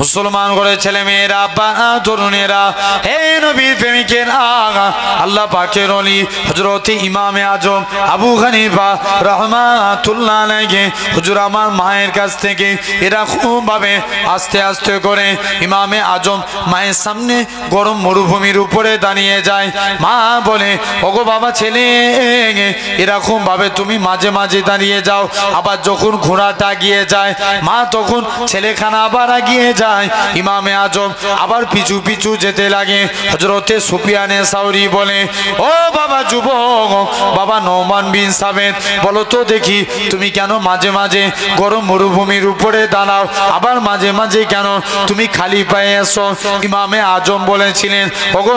মুসলমান করে ছেলে মেয়েরা তরুণেরা, হে নবীর প্রেমিকেরা, আল্লাহ পাকের ওলি হযরত ইমামে আজম আবু হানিফা রাহমাতুল্লাহ আলাইহি হুজুর আমার মায়ের কাছ থেকে এরকম ভাবে আস্তে আস্তে করে ইমামে আজম মায়ের সামনে গরম মরুভূমির উপরে দাঁড়িয়ে যায়। মা বলে, ওগো বাবা ছেলে, এরকম ভাবে তুমি মাঝে মাঝে দাঁড়িয়ে যাও। আবার যখন ঘোড়াটা গিয়ে যায়, মা তখন ছেলেখানা আবার এগিয়ে যায়। ইমামে আজম আবার পিছু পিছু যেতে লাগে। হযরতে সুফিয়ানে সাউরি বলে, ও বাবা যুবক, বাবা নোমান বিন সাবেত, বলো তো দেখি তুমি কেন মাঝে মাঝে গরম মরুভূমির উপরে দাঁড়াও, আবার মাঝে মাঝে কেন তুমি খালি পায়ে এসো? ইমামে আজম বলেছিলেন, ওগো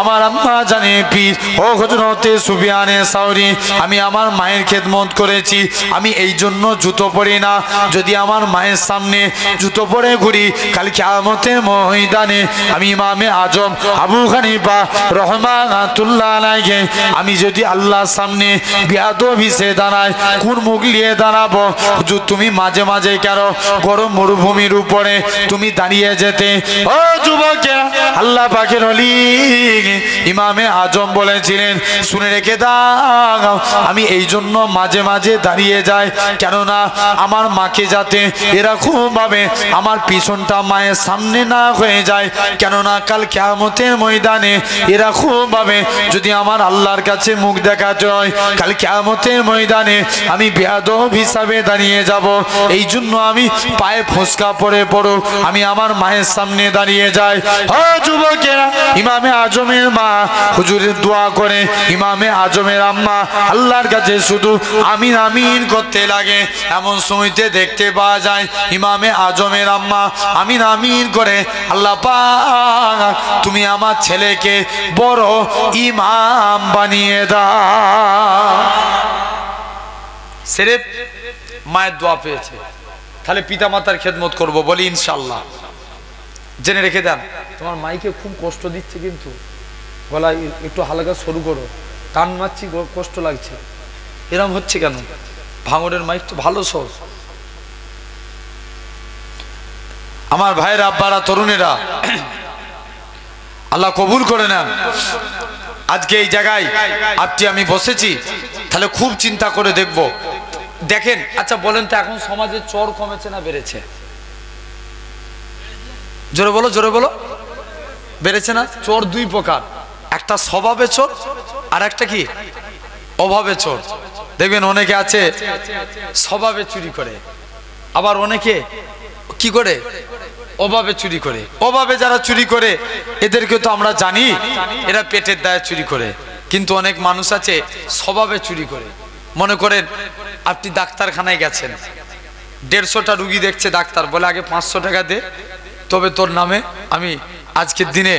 আমার আম্মা জানে পীর, ও হযরতে সুফিয়ানে সাউরি, আমি আমার মায়ের খেদমত করেছি, আমি এই জন্য জুতো পরি না। যদি আমার মায়ের সামনে জুতো পরে ঘুরি, কাল কিয়ামতের ময়দানে আমি ইমামে আজম আবু হানিফা রাহমাতুল্লাহ আলাইহি, আমি যদি আল্লাহর সামনে বেয়াদব হিসেবে দাঁড়াই, কোন মুখ নিয়ে দাঁড়াবো? হুজুর তুমি মাঝে মাঝে কেন গরম মরুভূমির উপরে তুমি দাঁড়িয়ে যেতে? ও যুবকেরা, আল্লাহ পাকের ওলি ইমামে আজম বলেছিলেন, শুনে রেখে দাও, আমি এই জন্য মাঝে মাঝে দাঁড়িয়ে যাই, কেননা আমার মাকে যাতে এরকম ভাবে আমার পিছনটা মায়ের সামনে না হয়ে যায়, কেননা কাল কিয়ামতের ময়দানে এরকম ভাবে যদি আমার আল্লাহর কাছে মুখ দেখাতে হয়, কাল কিয়ামতের ময়দানে আমি বেয়াদব হিসাবে দাঁড়িয়ে যাব। এই জন্য আমি পায়ে ফোসকা পরে পড়ো আমি আমার মায়ের সামনে দাঁড়িয়ে যাই। ও যুবকেরা, ইমামে আজমের মা হুজুরের দোয়া করে, ইমামে আজমের আম্মা আল্লাহর কাছে শুধু আমিন আমিন করতে লাগে। এমন সময়তে দেখতে পাওয়া যায় ইমামে আজমের আম্মা আমিন আমিন করে, আল্লাহ পাক তুমি আমার ছেলেকে বড় ইমাম বানিয়ে দাও। সিরেফ মায়ের দোয়া পেয়েছে, তাহলে পিতা মাতার খেদমত করবো বলি ইনশাআল্লাহ। জেনে রেখে দেন, তোমার মাইকে খুব কষ্ট দিচ্ছে, কিন্তু গলা একটু হালকা সরু করো, টান মারছি কষ্ট লাগছে, এরম হচ্ছে কেন? ভাঙড়ের মাইক তো ভালো সর। আমার ভাইরা, আব্বারা, তরুণেরা, আল্লাহ কবুল করে নেন। আজকে এই জায়গায় আপনি আমি বসেছি, তাহলে খুব চিন্তা করে দেখব। দেখেন, আচ্ছা বলেন তো, এখন সমাজে চোর কমেছে না বেড়েছে? জোরে বলো, জোরে বলো। বেড়েছে না? চোর দুই প্রকার, একটা স্বভাবে চোর আর একটা কি অভাবে চোর। দেখবেন অনেকে আছে স্বভাবে চুরি করে, আবার অনেকে কি করে অভাবে চুরি করে। অভাবে যারা চুরি করে এদেরকে তো আমরা জানি এরা পেটের দায়ে চুরি করে, কিন্তু অনেক মানুষ আছে স্বভাবে চুরি করে। মনে করেন আপনি ডাক্তারখানায় গেছেন, 150টা রুগী দেখছে, ডাক্তার বলে আগে 500 টাকা দে, তবে তোর নামে আমি আজকের দিনে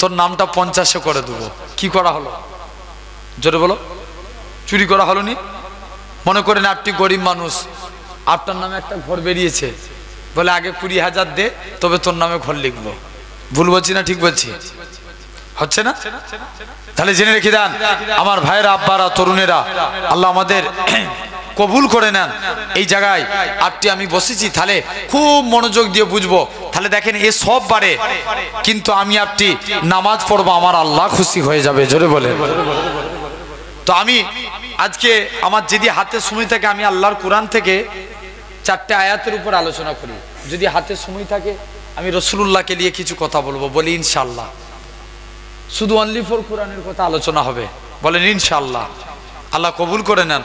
তোর নামটা 50-এ করে দেবো। কি করা হলো? জোরে বলো। চুরি করা হলো নি? মনে করেন আপনি গরিব মানুষ, আপনার নামে একটা ঘর বেরিয়েছে, বলে আগে 20,000 দে, তবে তোর নামে ঘর লিখবো। ভুল বলছি না ঠিক বলছি? হচ্ছে না? তাহলে জেনে রেখে দেন আমার ভাইরা, আব্বারা, তরুণেরা, আল্লাহ আমাদের কবুল করে নেন। এই জায়গায় আপনি আমি বসেছি, তাহলে খুব মনোযোগ দিয়ে বুঝবো। তাহলে দেখেন, এ সব বারে কিন্তু আমি আপনি নামাজ পড়বো, আমার আল্লাহ খুশি হয়ে যাবে। জোরে বলে। তো আমি আজকে আমার যদি হাতে সময় থাকে, আমি আল্লাহর কোরআন থেকে 4টে আয়াতের উপর আলোচনা করি। যদি হাতে সময় থাকে আমি রাসূলুল্লাহকে নিয়ে কিছু কথা বলবো, বলি ইনশাআল্লাহ। শুধু অনলি ফর কোরআনের কথা আলোচনা হবে, বলেন ইনশাআল্লাহ। আল্লাহ কবুল করে নেন।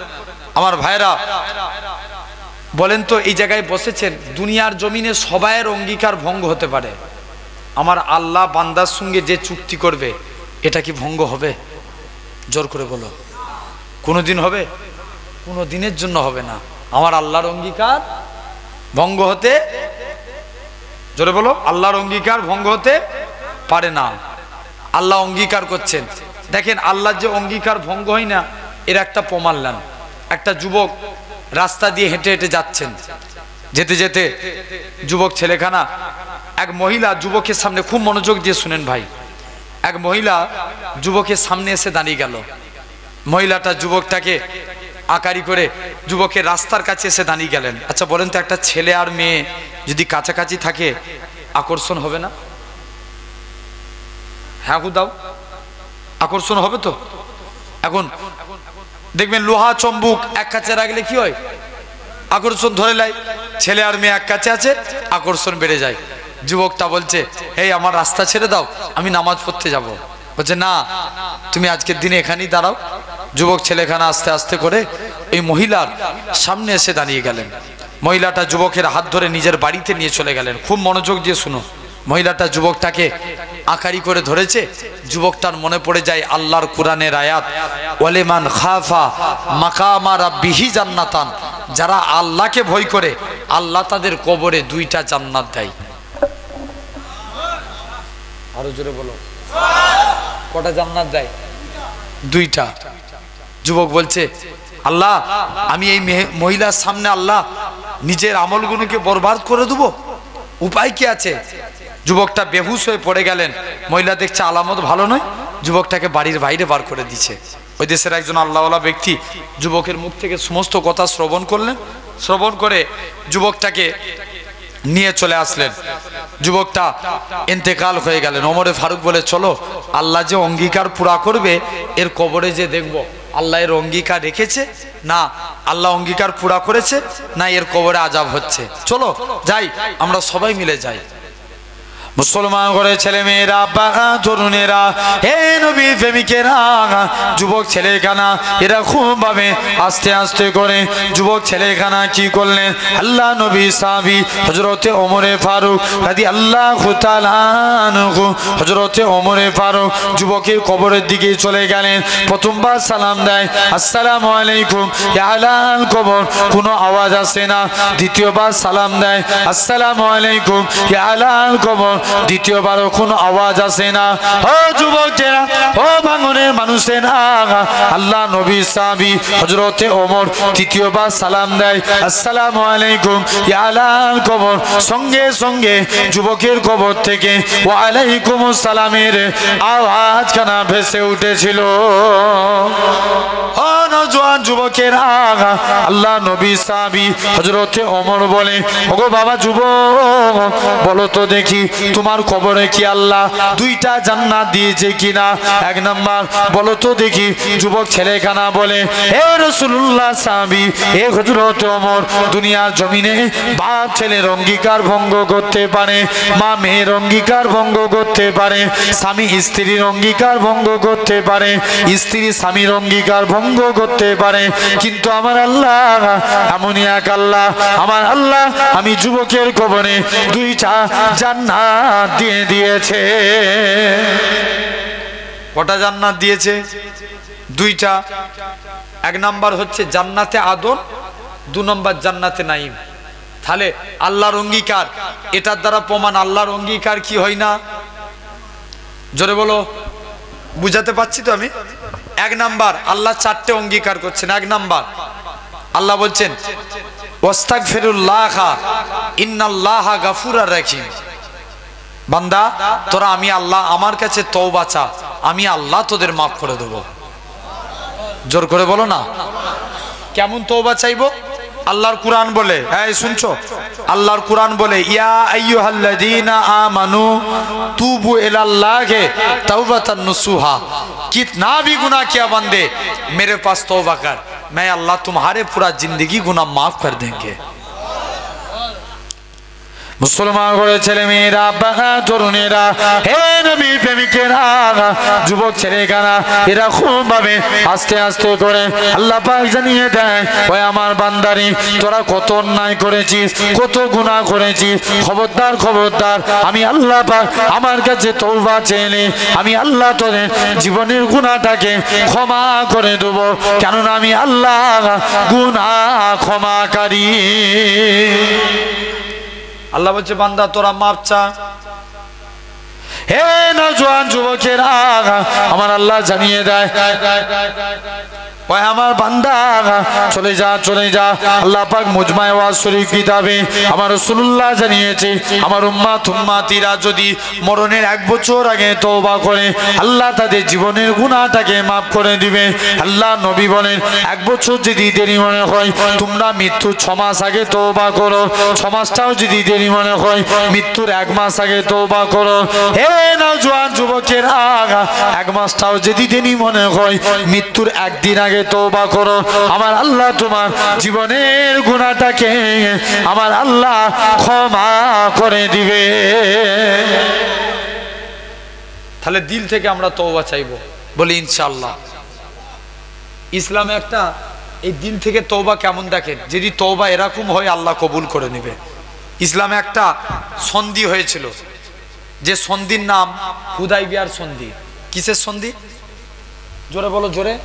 আমার ভাইরা বলেন তো, এই জায়গায় বসেছেন, দুনিয়ার জমিনে সবাইয়ের অঙ্গীকার ভঙ্গ হতে পারে, আমার আল্লাহ বান্দার সঙ্গে যে চুক্তি করবে এটা কি ভঙ্গ হবে? জোর করে বলো। কোনোদিন হবে? কোনো দিনের জন্য হবে না। আমার আল্লাহর অঙ্গীকার ভঙ্গ হতে, জোরে বলো, আল্লাহর অঙ্গীকার ভঙ্গ হতে পারে না। আল্লাহ অঙ্গীকার করছেন। দেখেন, আল্লাহর যে অঙ্গীকার ভঙ্গ হয় না, এর একটা প্রমাণ নেন। একটা যুবক রাস্তা দিয়ে হেঁটে হেঁটে যাচ্ছেন, যেতে যেতে যুবক ছেলেখানা এক মহিলা যুবকের সামনে, খুব মনোযোগ দিয়ে শুনেন ভাই, এক মহিলা যুবকের সামনে এসে দাঁড়িয়ে গেল। মহিলাটা যুবকটাকে আকারি করে যুবকের রাস্তার কাছে এসে দাঁড়িয়ে গেলেন। আচ্ছা বলেন তো, একটা ছেলে আর মেয়ে যদি কাছাকাছি থাকে আকর্ষণ হবে না? হ্যাঁ গো দাও, আকর্ষণ হবে তো। এখন দেখবেন লোহা চম্বুক এক কাছে রাখলে কি হয়? আকর্ষণ ধরে লাই। ছেলে আর মেয়ে এক কাছে আছে, আকর্ষণ বেড়ে যায়। যুবকটা বলছে, এই আমার রাস্তা ছেড়ে দাও, আমি নামাজ পড়তে যাব। বলছে না, তুমি আজকের দিনে এখানেই দাঁড়াও। যুবক ছেলেখানা আস্তে আস্তে করে এই মহিলার সামনে এসে দাঁড়িয়ে গেলেন। মহিলাটা যুবকের হাত ধরে নিজের বাড়িতে নিয়ে চলে গেলেন। খুব মনোযোগ দিয়ে শুনো। মহিলাটা যুবকটাকে আকারি করে ধরেছে। যুবকটার মনে পড়ে যায় আল্লাহর কোরআনের আয়াত, ওয়ালিমান খাফা মাকামা রাব্বিহি জান্নাতান। যারা আল্লাহকে ভয় করে আল্লাহ তাদের কবরে 2টা জান্নাত দেয়। আরো জোরে বলো, কটা জান্নাত দেয়? 2টা। যুবক বলছে, আল্লাহ আমি এই মহিলার সামনে আল্লাহ নিজের আমলগুলোকে বরবাদ করে দেবো, উপায় কি আছে? যুবকটা বেহুশ হয়ে পড়ে গেলেন। মহিলা দেখছে আলামত ভালো নয়, যুবকটাকে বাড়ির বাইরে বার করে দিচ্ছে। ওই দেশের একজন আল্লাহওয়ালা ব্যক্তি যুবকের মুখ থেকে সমস্ত কথা শ্রবণ করলেন। শ্রবণ করে যুবকটাকে নিয়ে চলে আসলেন। যুবকটা ইন্তেকাল হয়ে গেলেন। ওমরে ফারুক বলে, চলো আল্লাহ যে অঙ্গীকার পুরা করবে, এর কবরে যে দেখবো আল্লাহ এর অঙ্গীকার রেখেছে না, আল্লাহ অঙ্গীকার পুরা করেছে না, এর কবরে আযাব হচ্ছে। চলো যাই, আমরা সবাই মিলে যাই। মুসলমান ঘরে ছেলে মেয়েরা, বাবা তরুণেরা, হে নবীর প্রেমিকেরা, যুবক ছেলেখানা এরা খুব ভাবে আস্তে আস্তে করে যুবক ছেলেখানা কি করলেন, আল্লাহ নবী সাহাবী হযরতে ওমরে ফারুক রাদিয়াল্লাহু তাআলা আনহু, হযরতে ওমরে ফারুক যুবকের কবরের দিকে চলে গেলেন। প্রথমবার সালাম দেয়, আসসালামু আলাইকুম, ইয়া আহলাল কবর, কোনো আওয়াজ আসে না। দ্বিতীয়বার সালাম দেয়, আসসালামু আলাইকুম, ইয়া আহলাল কবর, দ্বিতীয়বারও কোনো আওয়াজ আসে না। ও যুবকেরা, ও ভাঙনের মানুষেরা, আল্লাহ নবী সাহাবী হযরতে ওমর তৃতীয়বার সালাম দেয়, আসসালামু আলাইকুম, ইয়া আহলাল কবর। সঙ্গে সঙ্গে যুবকের কবর থেকে ওয়া আলাইকুমুস সালামের আওয়াজখানা ভেসে উঠেছিল। ও নওজোয়ান যুবকেরা, আল্লাহ নবী সাহাবী হযরতে ওমর বলে, ওগো বাবা যুবক, বলো তো দেখি তোমার কবরে কি আল্লাহ 2টা জান্নাত দিয়েছে কিনা? 1 নাম্বার বলো তো দেখি। যুবক ছেলেখানা বলে, হে রাসূলুল্লাহ সাহাবী, হে হযরত ওমর, দুনিয়ার জমিনে বাপ ছেলের অঙ্গীকার ভঙ্গ করতে পারে, মা মেয়ের অঙ্গীকার ভঙ্গ করতে পারে, স্বামী স্ত্রীর অঙ্গীকার ভঙ্গ করতে পারে, স্ত্রী স্বামীর অঙ্গীকার ভঙ্গ করতে পারে, কিন্তু আমার আল্লাহ এমনই এক আল্লাহ, আমার আল্লাহ আমি যুবকের কবরে 2টা জান্নাত দিয়ে দিয়েছে। কটা জান্নাত দিয়েছে? 2টা। 1 নাম্বার হচ্ছে জান্নাতে আদন, 2 নম্বর জান্নাতে নাঈম। তাহলে আল্লাহর অঙ্গীকার, এটার দ্বারা প্রমাণ আল্লাহর অঙ্গীকার কি হয় না? জোরে বলো, বুঝাতে পারছি তো আমি? 1 নাম্বার আল্লাহ 4টে অঙ্গীকার করছেন। 1 নাম্বার আল্লাহ বলছেন, ওয়াস্তাগফিরুল্লাহ ইন্নাল্লাহা গাফুরুর রাহিম। বান্দা তোরা আমি আল্লাহ আমার কাছে তওবা চা, আমি আল্লাহ তোদের মাফ করে দেব। জোর করে বলো না। কেমন তওবা চাইবো? আল্লাহর কুরআন বলে, হ্যাঁ শুনছো, আল্লাহর কুরআন বলে, ইয়া আইয়ুহাল্লাযীনা আমানু তুবু ইলাল্লাহি তাওবাতান নুসুহা, कितना भी गुनाह किया बंदे मेरे पास तौबा कर, मैं अल्लाह तुम्हारे पूरा जिंदगी गुनाह माफ कर देंगे। মুসলমান ঘরে ছেলে মেয়েরা, বাবা তরুণেরা, হে নবীর প্রেমিকেরা, যুবক ছেলেখানা এরা খুব ভাবে আস্তে আস্তে করে আল্লাহ পাক জানিয়ে দেয়, ওই আমার বান্দারে তোরা কত অন্যায় করেছিস, কত গুনাহ করেছিস, খবরদার খবরদার, আমি আল্লাহ পাক আমার কাছে তওবা চেয়ে আমি আল্লাহ তোদের জীবনের গুনাহটাকে ক্ষমা করে দেব, কেননা আমি আল্লাহ গুনাহ ক্ষমাকারী। আল্লাহ বলছে, বান্দা তোরা মাপ চা। হে নওজোয়ান যুবকেরা, আমার আল্লাহ জানিয়ে দেয়, ওই আমার বান্দা চলে যা চলে যা। আল্লাহ পাক মুজমায়ে ওয়াজ শরীফ কিতাবে আমার রাসূলুল্লাহ জানিয়েছে আমার উম্মাতিরা যদি মরণের 1 বছর আগে তওবা করে আল্লাহ তাদের জীবনের গুনাহটাকে maaf করে দিবে। আল্লাহ নবী বলেন 1 বছর যদি দেরি মনে হয় তোমরা মৃত্যুর 6 মাস আগে তওবা করো, 6 মাসটাও যদি দেরি মনে হয় মৃত্যুর 1 মাস আগে তওবা করো। হে নওজোয়ান যুবকেরা 1 মাসটাও যদি দেরি মনে হয় মৃত্যুর 1 দিন আগে তওবা করো। আমার আল্লাহ তোমার জীবনের গুনাহটাকে আমার আল্লাহ ক্ষমা করে দিবে। তাহলে দিল থেকে আমরা তওবা চাইবো, বলি ইনশাআল্লাহ। ইসলামে একটা এই দিল থেকে তওবা কেমন দেখেন, যদি তওবা এরকম হয় আল্লাহ কবুল করে নেবে। ইসলামে একটা সন্ধি হয়েছিল, যে সন্ধির নাম হুদাইবিয়ার সন্ধি। কিসের সন্ধি? জোরে বলো, জোরে।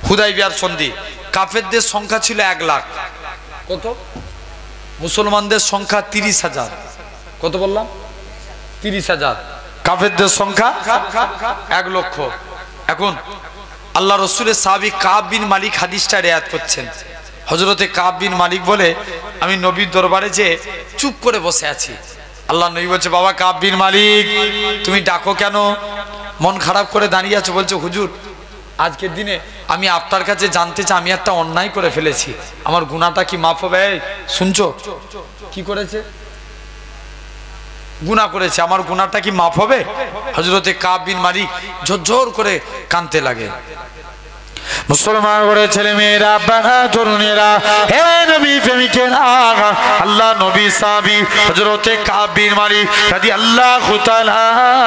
হুদাইবিয়ার সন্ধি। কাফেরদের সংখ্যা ছিল 1 লাখ। কত? মুসলমানদের সংখ্যা 30,000। কত বললাম? 30,000। কাফেরদের সংখ্যা 1 লক্ষ। এখন আল্লাহ রসুলের সাহাবী কাব বিন মালিক হাদিসটা রিওয়ায়াত করছেন। হযরতে কাব বিন মালিক বলে আমি নবীর দরবারে যে চুপ করে বসে আছি। আল্লাহ নবী বলছে বাবা কাব বিন মালিক তুমি ডাকো কেন, মন খারাপ করে দাঁড়িয়ে আছো? বলছে হুজুর আজকের দিনে আমি আপনার কাছে জানতে চাই আমি একটা অন্যায় করে ফেলেছি, আমার গুনাহটা কি মাফ হবে? শুনছো কি করেছে? গুনাহ করেছে, আমার গুনাহটা কি মাফ হবে? হযরতে কাব বিন মালিক ঝরঝর করে কাঁদতে লাগে। মুসলমান করে ছেলে মেয়েরা, বাবা তরুণেরা, হে নবী প্রেমিকেরা, আল্লাহ নবী সাহাবী হযরতে কাব বিন মালিক রাদিয়াল্লাহু তাআলা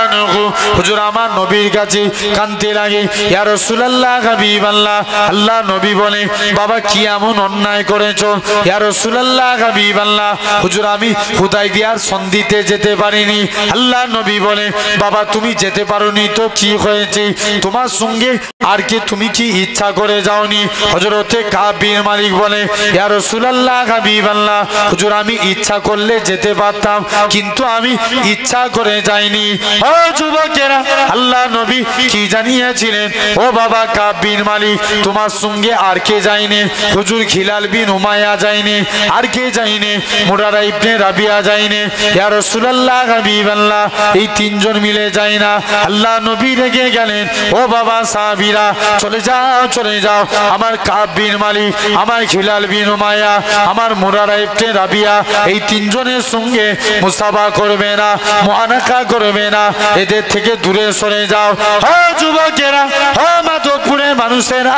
আনহু হুজুর আমার নবীর কাছে কাঁদতে লাগে। ইয়া রাসূলুল্লাহ হাবিবাল্লাহ, আল্লাহ নবী বলে বাবা কি এমন অন্যায় করেছো? ইয়া রাসূলুল্লাহ হাবিবাল্লাহ হুজুর আমি হুদাইবিয়ার সন্ধিতে যেতে পারিনি। আল্লাহ নবী বলে বাবা তুমি যেতে পারোনি তো কি হয়েছে? তোমার সঙ্গে আর কি তুমি কি ইচ্ছা করে যাওনি? হযরতে কাব বিন মালিক বলে ইয়া রাসূলুল্লাহ হাবিবাল্লাহ হুজুর আমি ইচ্ছা করলে যেতে পারতাম কিন্তু আমি ইচ্ছা করে যাইনি। ও যুবকেরা, আল্লাহ নবী কি জানিয়েছিলেন? ও বাবা কাব বিন মালিক তোমার সঙ্গে আর কে যায়নি? হুজুর খিলাল বিন উমাইয়া যায়নি, আর কে যায়নি? মুরারা ইবনে রাবিয়া যায়নি। ইয়া রাসূলুল্লাহ হাবিবাল্লাহ এই 3 জন মিলে যায় না। আল্লাহ নবী রেগে গেলেন, ও বাবা সাহাবীরা চলে যাও চলে যাও, আমার কাব বিন মালিক, আমার খিলাল বিন উমাইয়া, আমার মুরারা ইবনে রাবিয়া এই 3 জনের সঙ্গে মুসাফা করবে না, মুআনাকা করবে না, এদের থেকে দূরে সরে যাও। ও যুবকেরা, ও মাদকপুরের মানুষেরা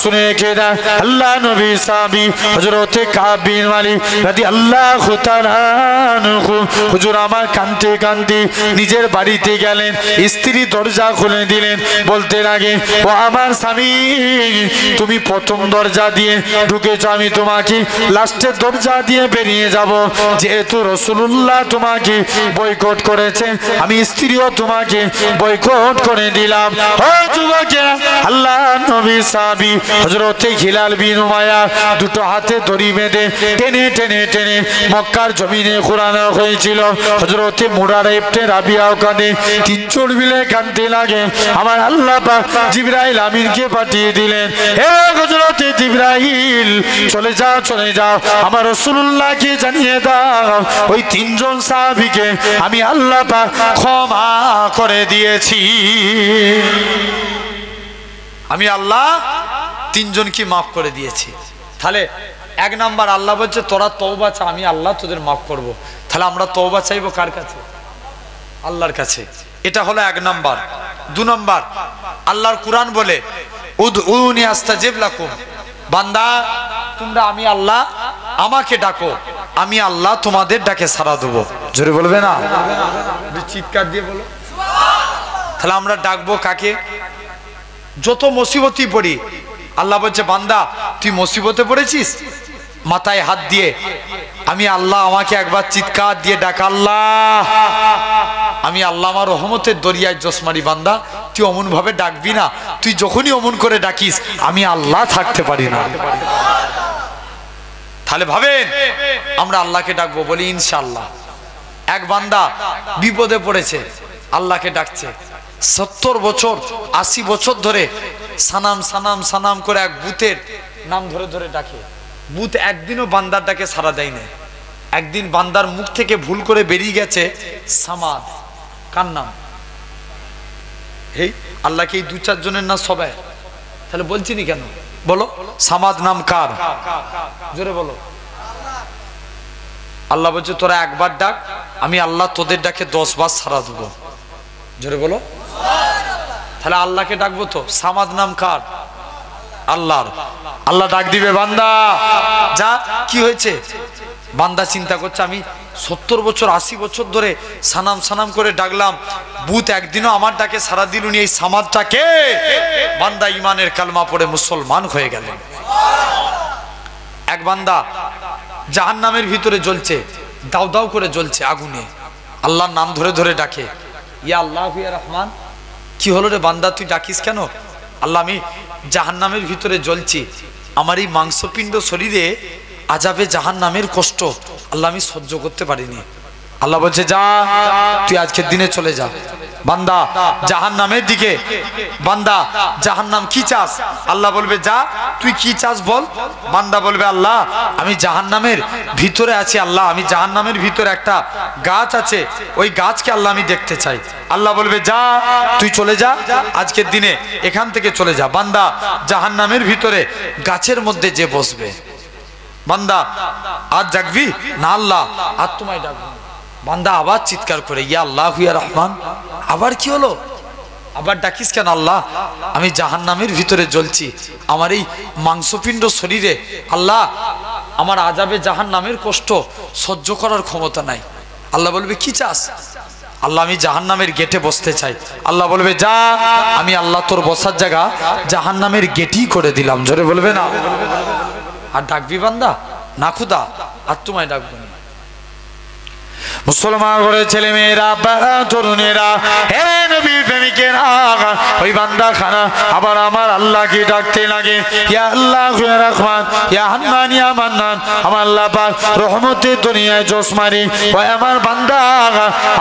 শুনে রেখে দাও, আল্লাহ নবী সাহাবী হযরতে কাব বিন মালিক রাদিয়াল্লাহু তাআলা আনহু হুজুর আমার কাঁদতে কাঁদতে নিজের বাড়িতে গেলেন, স্ত্রী দরজা খুলে দিলেন, বলতে লাগে ও আমার স্বামী তুমি প্রথম দরজা দিয়ে ঢুকেছ, আমি তোমাকে লাস্টের দরজা দিয়ে বেরিয়ে যাব। যেহেতু রাসূলুল্লাহ তোমাকে বয়কট করেছে আমি স্ত্রীও তোমাকে বয়কট করে দিলাম। ও যুবকেরা, আল্লাহ নবী সাহাবী হযরতে খিলাল বিন উমাইয়া 2 হাতে দড়ি বেঁধে টেনে টেনে টেনে মক্কার জমিনে ঘোরানো হয়েছিল। হযরতে মুরারা ইবনে রাবিয়া ওখানে 3 জন মিলে কাঁদতে লাগে। আমার আল্লাহ পাক জিবরাইল আমিনকে পাঠিয়ে দিলেন, হে হযরতে জিবরাইল চলে যাও চলে যাও, আমার রাসূলুল্লাহকে জানিয়ে দাও ওই 3 জন সাহাবীকে আমি আল্লাহ পাক ক্ষমা করে দিয়েছি। আমি আল্লাহ 3 জনকে মাফ করে দিয়েছি। তাহলে 1 নাম্বার আল্লাহ বলছে তোরা তওবা চা, আমি আল্লাহ তোদের মাফ করব। তাহলে আমরা তওবা চাইবো কার কাছে? আল্লাহর কাছে। এটা হলো 1 নাম্বার। 2 নাম্বার আল্লাহর কুরআন বলে উদউনি আস্তাজিব লাকুম, বান্দা তোমরা আমি আল্লাহ আমাকে ডাকো, আমি আল্লাহ তোমাদের ডাকে সাড়া দেব। জোরে বলবে না? চিৎকার দিয়ে বলো। তাহলে আমরা ডাকবো কাকে? যত মুসিবতই পড়ি আল্লাহ বলছে বান্দা তুই মুসিবতে পড়েছিস, মাথায় হাত দিয়ে আমি আল্লাহ আমাকে একবার চিৎকার দিয়ে ডাক, আল্লাহ আমি আল্লাহ আমার রহমতের দরিয়ায় জসমারি, বান্দা তুই অমন ভাবে ডাকবি না, তুই যখনই অমন করে ডাকিস আমি আল্লাহ থাকতে পারি না। তাহলে ভাবেন আমরা আল্লাহকে ডাকবো, বলি ইনশাআল্লাহ। 1 বান্দা বিপদে পড়েছে, আল্লাহকে ডাকছে, 70 বছর 80 বছর ধরে সানাম সানাম সানাম করে এক ভূতের নাম ধরে ধরে ডাকে। ভূত একদিনও বান্দার ডাকে সাড়া দেয় না। একদিন বান্দার মুখ থেকে ভুল করে বেরিয়ে গেছে সামাদ। কার নাম? এই আল্লাহকে এই 2-4 জনের না সবাই, তাহলে বলছিনি কেন? বলো সামাদ নাম কার? জোরে বলো। আল্লাহ বলছে তোরা একবার ডাক, আমি আল্লাহ তোদের ডাকে 10 বার সাড়া দেবো। জোরে বলো। তাহলে আল্লাহকে ডাকবো তো। সামাদ নাম কার? আল্লাহর। আল্লাহ ডাক দিবে বান্দা যা। কি হয়েছে? বান্দা চিন্তা করছে আমি 70 বছর 80 বছর ধরে সানাম সানাম করে ডাকলাম, ভূত একদিনও আমার ডাকে সাড়া দিলুনি, এই সামাদটাকে। বান্দা ইমানের কালমা পড়ে মুসলমান হয়ে গেলেন। এক বান্দা জাহান্নামের ভিতরে জ্বলছে, দাউ দাউ করে জ্বলছে আগুনে, আল্লাহর নাম ধরে ধরে ডাকে, ইয়া আল্লাহ ইয়া রহমান। কি হলো রে বান্দা, তুই ডাকিস কেন? আল্লাহ আমি জাহান্নামের ভিতরে জ্বলছি, আমার এই মাংসপিণ্ড শরীরে আযাবে জাহান্নামের কষ্ট আল্লাহ আমি সহ্য করতে পারিনি। আল্লাহ বলছে যা, তুই আজকের দিনে চলে যা। বান্দা জাহান্নামের দিকে। বান্দা জাহান্নাম কি চাস? আল্লাহ বলবে যা, তুই কি চাস বল। বান্দা বলবে আল্লাহ আমি জাহান্নামের ভিতরে আছি, আল্লাহ আমি জাহান্নামের ভিতরে একটা গাছ আছে, ওই গাছকে আল্লাহ আমি দেখতে চাই। আল্লাহ বলবে যা, তুই চলে যা, আজকের দিনে এখান থেকে চলে যা। বান্দা জাহান্নামের ভিতরে গাছের মধ্যে যে বসবে। বান্দা আজ জাগবি না? আল্লাহ আর তোমায় ডাকবো। বান্দা আবার চিৎকার করে ইয়া আল্লাহ ইয়া রহমান। আবার কি হলো? আবার ডাকিস কেন? আল্লাহ আমি জাহান্নামের ভিতরে জ্বলছি, আমার এই মাংসপিণ্ড শরীরে আল্লাহ আমার আযাবে জাহান্নামের কষ্ট সহ্য করার ক্ষমতা নাই। আল্লাহ বলবে কি চাস? আল্লাহ আমি জাহান্নামের গেটে বসতে চাই। আল্লাহ বলবে যা, আমি আল্লাহ তোর বসার জায়গা জাহান্নামের গেটই করে দিলাম। জোরে বলবে না? আর ডাকবি বান্দা না খুদা আর তোমায় ডাকবো না। মুসলমান ঘরে ছেলে মেয়েরা, তরুণেরা, হে নবীর প্রেমিকেরা, ওই বান্দা খানা আবার আমার আল্লাহকে ডাকতে লাগে, ইয়া আল্লাহ ইয়া রহমান ইয়া হান্নান ইয়া মান্নান। আমার আল্লাহ পাক রহমতের দুনিয়ায় জোসমারি। ওই আমার বান্দা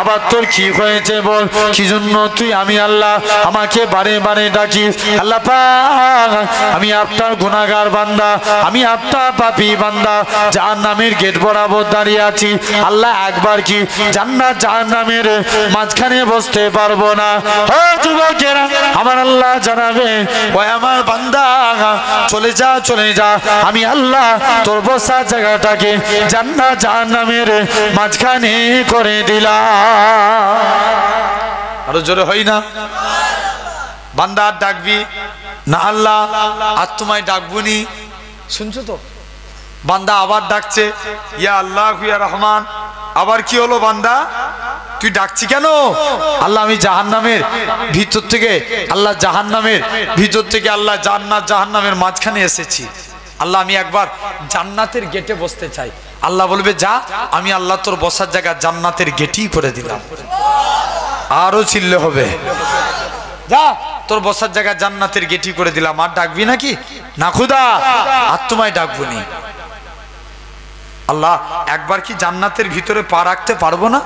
আবার তোর কি হয়েছে বল, কি জন্য তুই আমি আল্লাহ আমাকে বারে বারে ডাকিস? আল্লাহ পাক আমি আপনার গুনাহগার বান্দা, আমি আপনার পাপী বান্দা, জাহান্নামের গেট বরাবর দাঁড়িয়ে আছি। আল্লাহ একবার কি জান্নাত জাহান্নামের মাঝখানে বসতে পারবো না? ও যুবকেরা, আমার আল্লাহ জানাবে ওই আমার বান্দা চলে যা চলে যা, আমি আল্লাহ তোর বসার জায়গাটাকে জান্নাত জাহান্নামের মাঝখানে করে দিলাম। আরো জোরে হই না? বান্দা আর ডাকবি না? আল্লাহ আর তোমায় ডাকবুনি। শুনছো তো? বান্দা আবার ডাকছে ইয়া আল্লাহ ইয়া রহমান। আবার কি হলো বান্দা, তুই ডাকছি কেন? আল্লাহ আমি জাহান্নামের ভিতর থেকে, আল্লাহ জাহান্নামের ভিতর থেকে আল্লাহ জান্নাত জাহান্নামের মাঝখানে এসেছি। আল্লাহ আমি একবার জান্নাতের গেটে বসতে চাই। আল্লাহ বলবে যা, আমি আল্লাহ তোর বসার জায়গা জান্নাতের গেটই করে দিলাম। আরো চিল্লে হবে, যা তোর বসার জায়গা জান্নাতের গেটই করে দিলাম। আর ডাকবি নাকি? না খুদা আর তোমায় ডাকবুনি। আল্লাহ একবার কি জান্নাতের ভিতরে পা রাখতে পারবো না?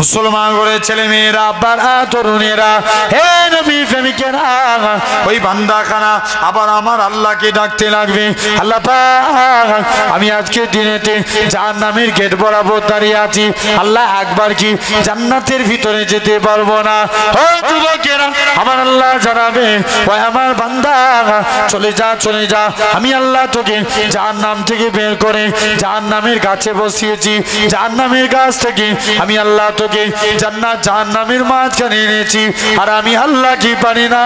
মুসলমান করে ছেলে মেয়েরা, আব্বারা, তরুণেরা, হে নবী প্রেমিকেরা, ওই বান্দাখানা আবার আমার আল্লাহকে ডাকতে লাগবে। আল্লাহ পাক আমি আজকে দিনেতে জাহান্নামের গেট বরাবর দাঁড়িয়ে আছি, আল্লাহ একবার কি জান্নাতের ভিতরে যেতে পারবো না? ও যুবকেরা, আমার আল্লাহ জানাবে ওই আমার বান্দা চলে যা চলে যা, আমি আল্লাহ তোকে জাহান্নাম থেকে বের করে জাহান্নামের গাছে বসিয়েছি। জাহান্নামের গাছ থেকে আমি আল্লাহ জান্নাত জাহান্নামের মাঝখানে এনেছি। আর আমি আল্লাহ কি পারি না